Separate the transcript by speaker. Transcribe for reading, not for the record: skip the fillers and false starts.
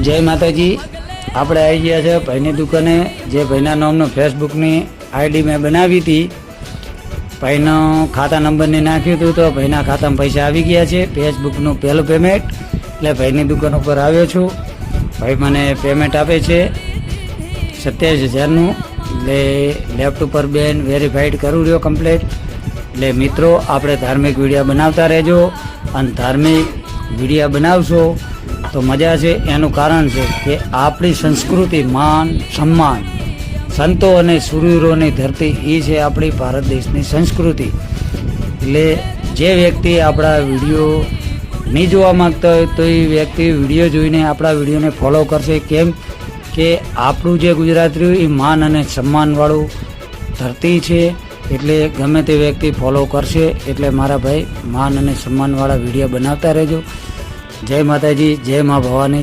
Speaker 1: જય માતાજી। આપણે આવી ગયા છે ભાઈની દુકાને। જે ભાઈના નામનો ફેસબુકની આઈડી મેં બનાવી હતી, ભાઈનો ખાતા નંબરને નાખ્યું હતું તો ભાઈના ખાતામાં પૈસા આવી ગયા છે। ફેસબુકનું પહેલું પેમેન્ટ એટલે ભાઈની દુકાન ઉપર આવ્યો છું। ભાઈ મને પેમેન્ટ આપે છે 27,000નું। એટલે લેફ્ટ ઉપર બેન વેરીફાઈડ કરું રહ્યો કમ્પ્લીટ। એટલે મિત્રો, આપણે ધાર્મિક વિડીયો બનાવતા રહેજો, અને ધાર્મિક વિડીયો બનાવશો તો મજા છે। એનું કારણ છે કે આપણી સંસ્કૃતિ, માન સન્માન, સંતો અને સુરવીરોની ધરતી એ છે આપણી ભારત દેશની સંસ્કૃતિ। એટલે જે વ્યક્તિ આપણા વિડીયો નહીં જોવા માગતા હોય તો એ વ્યક્તિ વિડીયો જોઈને આપણા વિડીયોને ફોલો કરશે। કેમ કે આપણું જે ગુજરાતીઓ એ માન અને સન્માનવાળું ધરતી છે, એટલે ગમે તે વ્યક્તિ ફોલો કરશે। એટલે મારા ભાઈ માન અને સન્માનવાળા વિડીયો બનાવતા રહેજો। જય માતાજી, જય મા ભવાની।